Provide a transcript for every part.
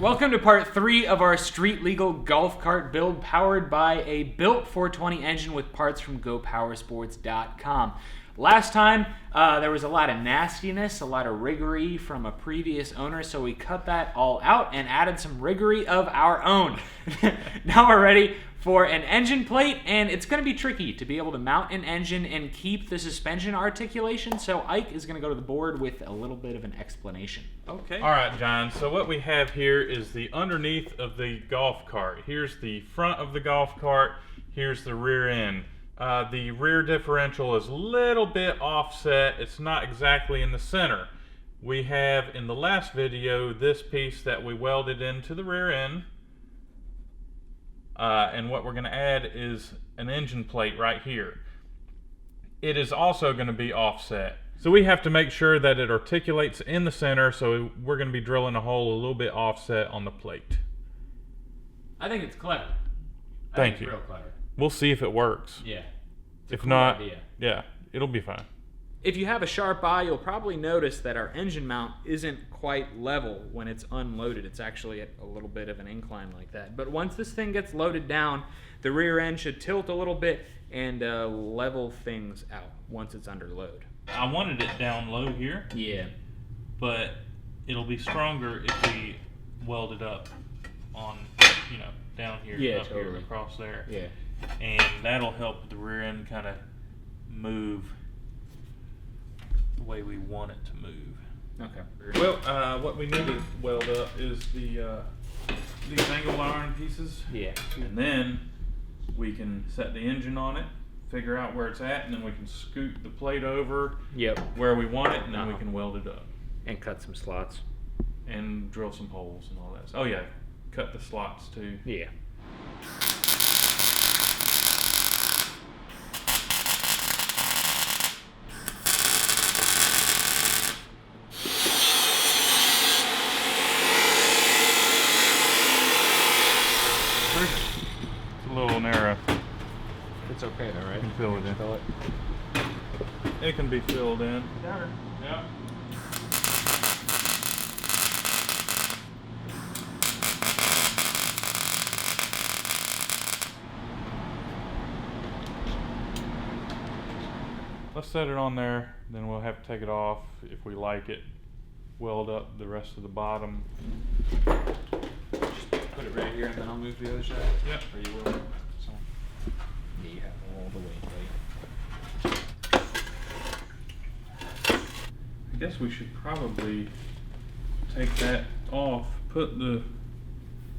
Welcome to part 3 of our street legal golf cart build powered by a built 420 engine with parts from GoPowersports.com. Last time, there was a lot of nastiness, a lot of riggery from a previous owner, so we cut that all out and added some riggery of our own. Now we're ready for an engine plate, and it's going to be tricky to be able to mount an engine and keep the suspension articulation, so Ike is going to go to the board with a little bit of an explanation. Okay. All right, John, so what we have here is the underneath of the golf cart. Here's the front of the golf cart, here's the rear end. The rear differential is a little bit offset. It's not exactly in the center. We have in the last video this piece that we welded into the rear end. And what we're going to add is an engine plate right here. It is also going to be offset. So we have to make sure that it articulates in the center, so we're going to be drilling a hole a little bit offset on the plate. I think it's clever. Thank you. Real clever. We'll see if it works. Yeah. If not, yeah, it'll be fine. If you have a sharp eye, you'll probably notice that our engine mount isn't quite level when it's unloaded. It's actually at a little bit of an incline like that. But once this thing gets loaded down, the rear end should tilt a little bit and level things out once it's under load. I wanted it down low here. Yeah. But it'll be stronger if we weld it up on, down here, yeah, up totally. here, across there. Yeah. And that'll help the rear end kind of move the way we want it to move. Okay. Well, what we need to weld up is these angle iron pieces. Yeah. And then we can set the engine on it, figure out where it's at, and then we can scoot the plate over where we want it, and then we can weld it up. And cut some slots. And drill some holes and all that. Oh yeah, cut the slots too. Yeah. It's a little narrow. It's okay though, right? You can fill it in. Fill it. It can be filled in. Yeah. Let's set it on there, then we'll have to take it off if we like it. Weld up the rest of the bottom. Just put it right here and then I'll move to the other side? Yep. Or you will? So, yeah, you have all the weight, right? I guess we should probably take that off, put the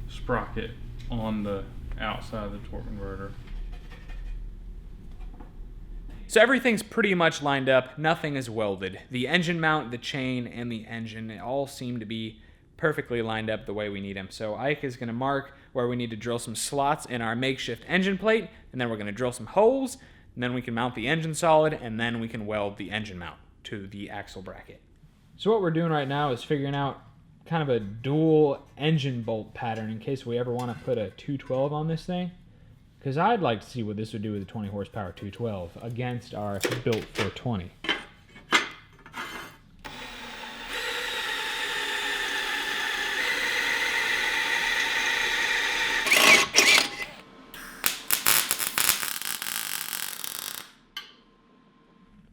sprocket on the outside of the torque converter. So everything's pretty much lined up. Nothing is welded. The engine mount, the chain, and the engine all seem to be perfectly lined up the way we need them. So Ike is going to mark where we need to drill some slots in our makeshift engine plate, and then we're going to drill some holes, and then we can mount the engine solid, and then we can weld the engine mount to the axle bracket. So what we're doing right now is figuring out kind of a dual engine bolt pattern in case we ever want to put a 212 on this thing. Because I'd like to see what this would do with a 20 horsepower 212 against our built 420.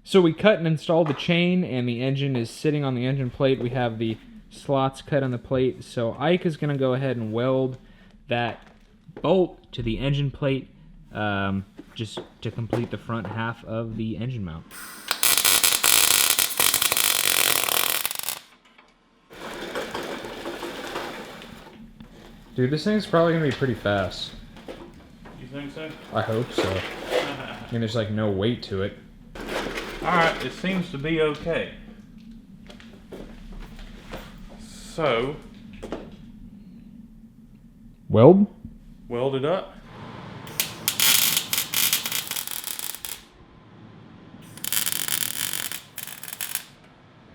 So we cut and installed the chain, and the engine is sitting on the engine plate. We have the slots cut on the plate. So Ike is going to go ahead and weld that bolt to the engine plate just to complete the front half of the engine mount. Dude, this thing's probably gonna be pretty fast. You think so? I hope so. I mean, there's like no weight to it. Alright, it seems to be okay. So, Weld it up.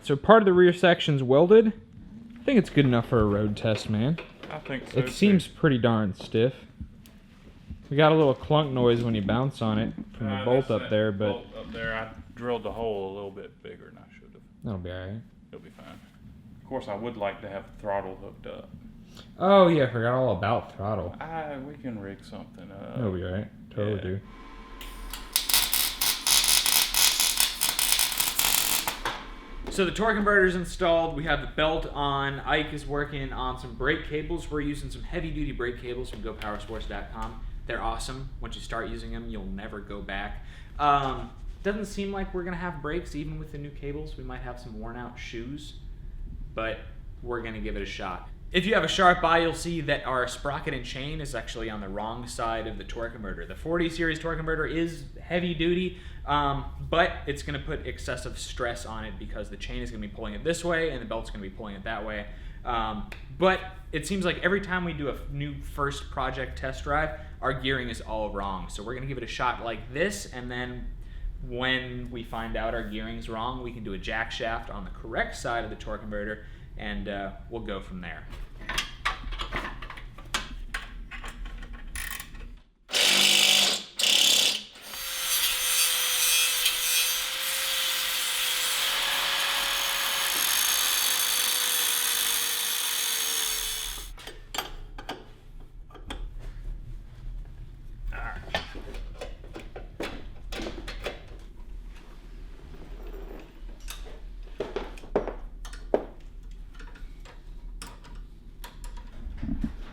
So part of the rear section's welded. I think it's good enough for a road test, man. I think so. It seems pretty darn stiff. We got a little clunk noise when you bounce on it from the bolt up there, but bolt up there, I drilled the hole a little bit bigger than I should have. that'll be alright. It'll be fine. Of course, I would like to have the throttle hooked up. Oh yeah, I forgot all about throttle. We can rig something up. That'll be alright. Totally do. So the torque converter is installed. We have the belt on. Ike is working on some brake cables. We're using some heavy-duty brake cables from GoPowersports.com. They're awesome. Once you start using them, you'll never go back. Doesn't seem like we're gonna have brakes even with the new cables. We might have some worn-out shoes, but we're gonna give it a shot. If you have a sharp eye, you'll see that our sprocket and chain is actually on the wrong side of the torque converter. The 40 series torque converter is heavy duty, but it's going to put excessive stress on it because the chain is going to be pulling it this way and the belt's going to be pulling it that way. But it seems like every time we do a new first project test drive, our gearing is all wrong. So we're going to give it a shot like this, and then when we find out our gearing's wrong, we can do a jack shaft on the correct side of the torque converter, and we'll go from there.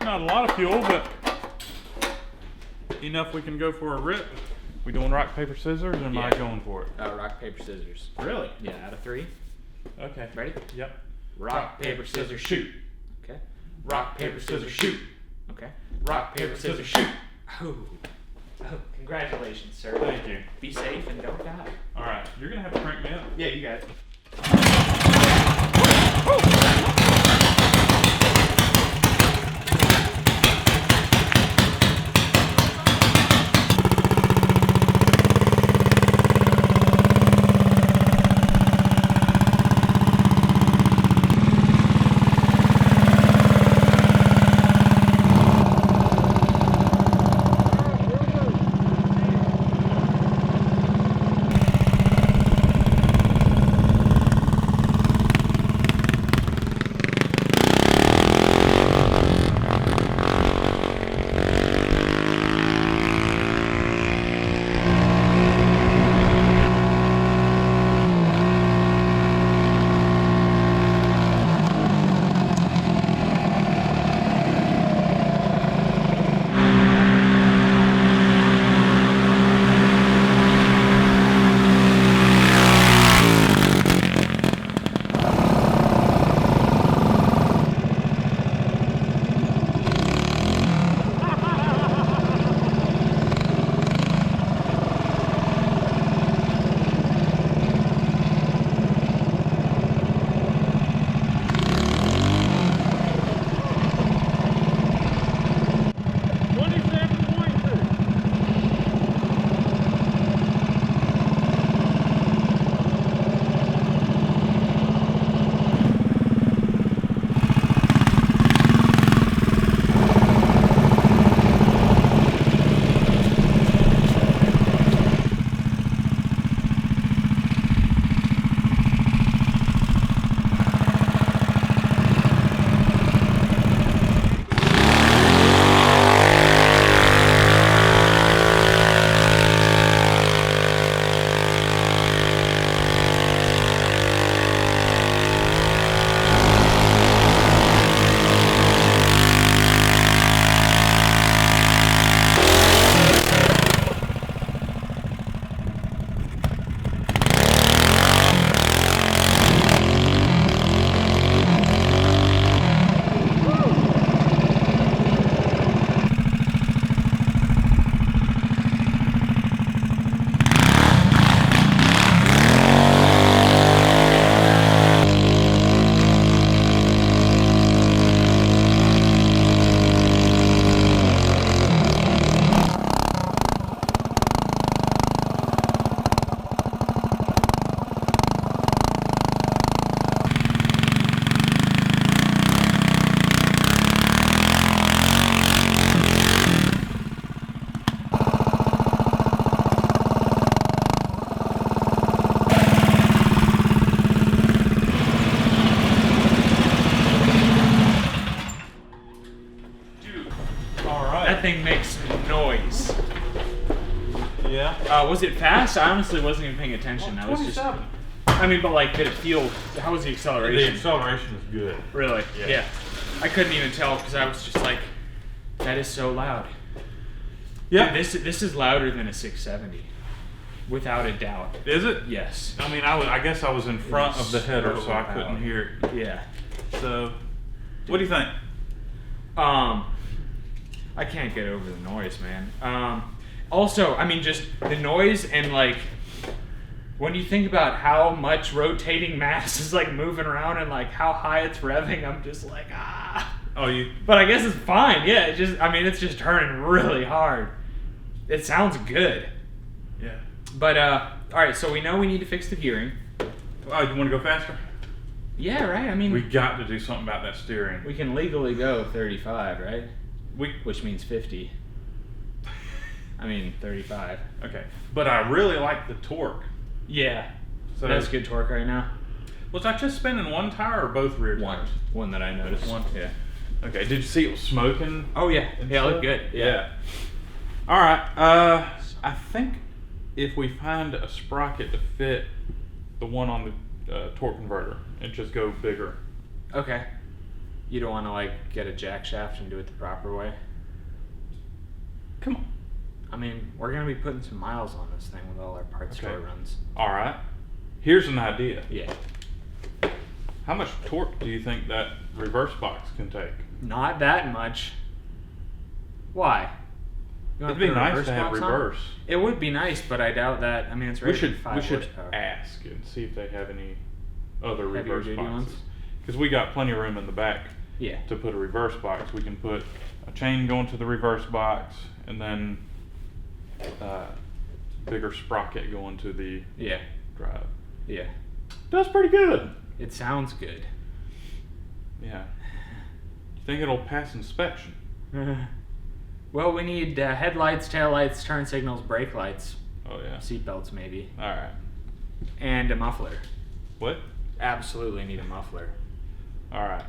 Not a lot of fuel, but enough we can go for a rip. We doing rock, paper, scissors, or am I going for it? Rock, paper, scissors. Really? Yeah, out of 3. Okay. Ready? Yep. Rock, paper, scissors, shoot. Okay. Rock, paper, scissors, shoot. Okay. Rock, paper, scissors, shoot. Oh, congratulations, sir. Thank you. Be safe and don't die. All right. You're going to have to crank me up. Yeah, you got it. That thing makes noise. Yeah. Was it fast? I honestly wasn't even paying attention. I was just. 27. I mean, but like, did it feel? How was the acceleration? The acceleration is good. Really? Yeah. I couldn't even tell because I was just like, that is so loud. Yeah. Dude, this is louder than a 670, without a doubt. Is it? Yes. I mean, I guess I was in front of the header, so I loud. couldn't hear it. Yeah. So, what do you think? I can't get over the noise, man. Also, I mean, just the noise and like, when you think about how much rotating mass is like moving around and like how high it's revving, I'm just like, ah. Oh, you. But I guess it's fine. Yeah, it's just turning really hard. It sounds good. Yeah. But, all right, so we know we need to fix the gearing. Oh, you want to go faster? Yeah, right? I mean, We got to do something about that steering. we can legally go 35, right? We. Which means 50. I mean, 35. Okay. But I really like the torque. Yeah. So That's good torque right now. Was I just spinning one tire or both rear tires? One that I noticed. One. Yeah. Okay. Did you see it was smoking? Oh, yeah. and Yeah, it looked stuff? good. Yeah. All right. I think if we find a sprocket to fit the one on the torque converter and just go bigger. Okay. You don't want to, like, get a jack shaft and do it the proper way? Come on. I mean, we're going to be putting some miles on this thing with all our parts store runs. All right. Here's an idea. Yeah. How much torque do you think that reverse box can take? Not that much. Why? You wanna It'd be put a nice to have box on? reverse. It would be nice, but I doubt that. I mean, it's We rated should 5 we should horsepower. ask and see if they have any other Heavier reverse duty boxes. ones? Because we got plenty of room in the back Yeah. to put a reverse box. We can put a chain going to the reverse box, and then bigger sprocket going to the Yeah. drive. Yeah. That's pretty good. It sounds good. Yeah. You think it'll pass inspection? Well, we need headlights, taillights, turn signals, brake lights, Oh yeah. seatbelts maybe, All right. and a muffler. What? Absolutely need a muffler. All right.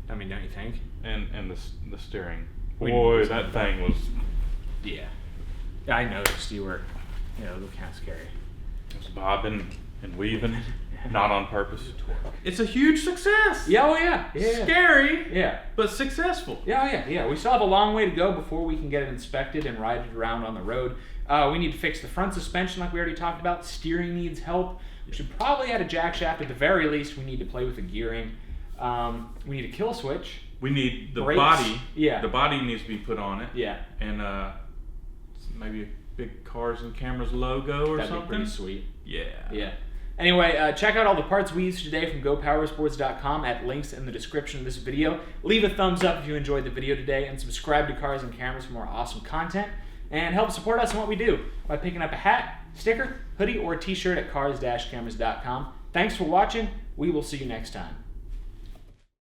I mean, don't you think? And the steering. We Boy, need that thing was. Yeah. Yeah, I noticed you were, looking kind of scary. It was bobbing and weaving, not on purpose. It's a huge success. Yeah, oh yeah. Yeah. Scary, Yeah. but successful. Yeah, oh, yeah. We still have a long way to go before we can get it inspected and ride it around on the road. We need to fix the front suspension like we already talked about. Steering needs help. We should probably add a jack shaft. At the very least, we need to play with the gearing. We need a kill switch. We need the Brakes. body. Yeah. The body needs to be put on it. Yeah. And maybe a big Cars and Cameras logo or That'd something. be pretty sweet. Yeah. Yeah. Anyway, check out all the parts we used today from GoPowersports.com at links in the description of this video. Leave a thumbs up if you enjoyed the video today, and subscribe to Cars and Cameras for more awesome content. And help support us in what we do by picking up a hat, sticker, hoodie, or t-shirt at cars-cameras.com. Thanks for watching. We will see you next time.